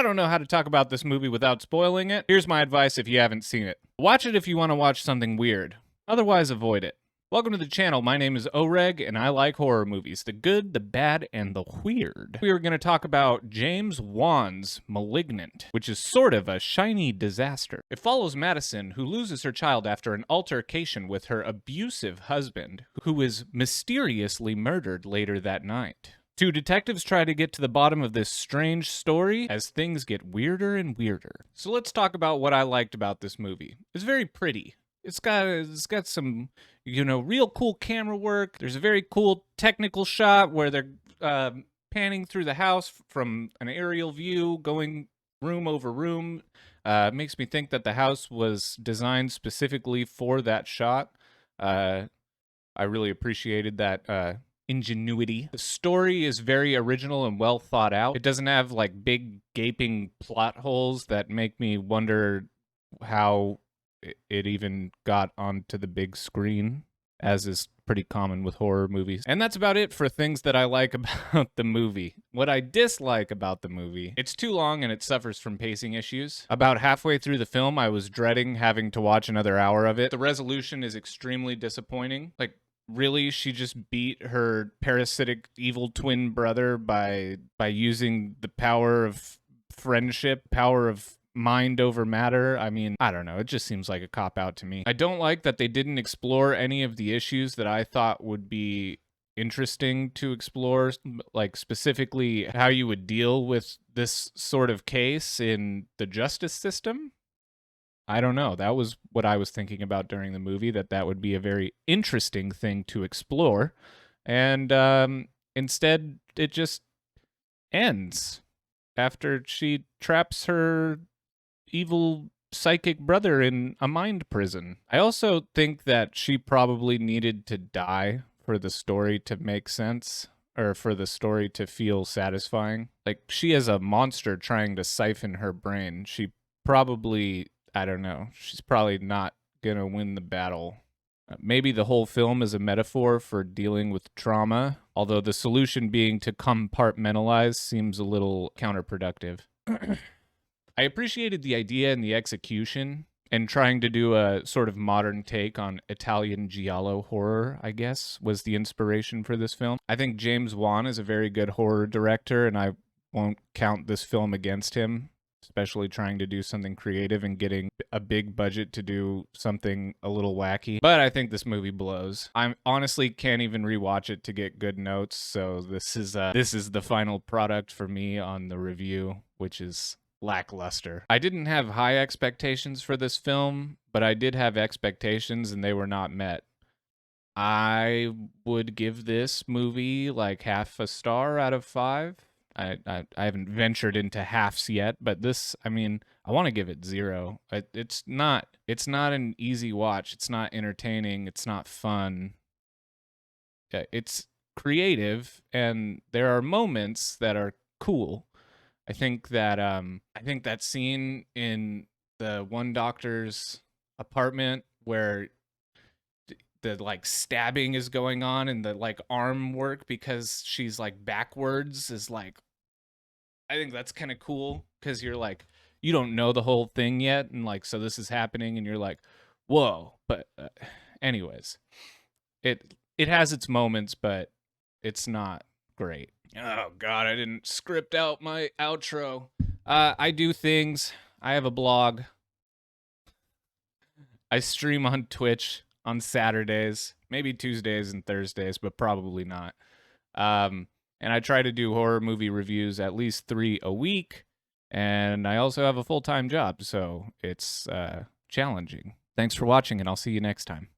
I don't know how to talk about this movie without spoiling it. Here's my advice if you haven't seen it. Watch it if you want to watch something weird. Otherwise, avoid it. Welcome to the channel. My name is Oreg, and I like horror movies. The good, the bad, and the weird. We are going to talk about James Wan's Malignant, which is sort of a shiny disaster. It follows Madison, who loses her child after an altercation with her abusive husband, who is mysteriously murdered later that night. Two detectives try to get to the bottom of this strange story as things get weirder and weirder. So let's talk about what I liked about this movie. It's very pretty. It's got some, real cool camera work. There's a very cool technical shot where they're panning through the house from an aerial view, going room over room. Makes me think that the house was designed specifically for that shot. I really appreciated that ingenuity. The story is very original and well thought out. It doesn't have like big gaping plot holes that make me wonder how it even got onto the big screen, as is pretty common with horror movies. And that's about it for things that I like about the movie. What I dislike about the movie, it's too long and it suffers from pacing issues. About halfway through the film, I was dreading having to watch another hour of it. The resolution is extremely disappointing. Like, really, she just beat her parasitic evil twin brother by using the power of friendship, power of mind over matter. I mean, I don't know. It just seems like a cop-out to me. I don't like that they didn't explore any of the issues that I thought would be interesting to explore, like specifically how you would deal with this sort of case in the justice system. I don't know. That was what I was thinking about during the movie, that would be a very interesting thing to explore. And instead, it just ends after she traps her evil psychic brother in a mind prison. I also think that she probably needed to die for the story to make sense, or for the story to feel satisfying. Like, she is a monster trying to siphon her brain. She probably, I don't know, she's probably not gonna win the battle. Maybe the whole film is a metaphor for dealing with trauma, although the solution being to compartmentalize seems a little counterproductive. I appreciated the idea and the execution, and trying to do a sort of modern take on Italian giallo horror, I guess, was the inspiration for this film. I think James Wan is a very good horror director, and I won't count this film against him, especially trying to do something creative and getting a big budget to do something a little wacky. But I think this movie blows. I honestly can't even rewatch it to get good notes, so this is the final product for me on the review, which is lackluster. I didn't have high expectations for this film, but I did have expectations and they were not met. I would give this movie like half a star out of 5. I haven't ventured into halves yet, but this, I mean, I want to give it 0. It's not an easy watch. It's not entertaining. It's not fun. It's creative, and there are moments that are cool. I think that scene in the one doctor's apartment where the like stabbing is going on and the like arm work because she's like backwards is like, I think that's kind of cool, because you're like, you don't know the whole thing yet, and like, so this is happening and you're like, whoa. But anyways, it has its moments, but it's not great. Oh god, I didn't script out my outro. I do things. I have a blog. I stream on Twitch on Saturdays, maybe Tuesdays and Thursdays, but probably not. And I try to do horror movie reviews, at least 3 a week. And I also have a full-time job, so it's challenging. Thanks for watching, and I'll see you next time.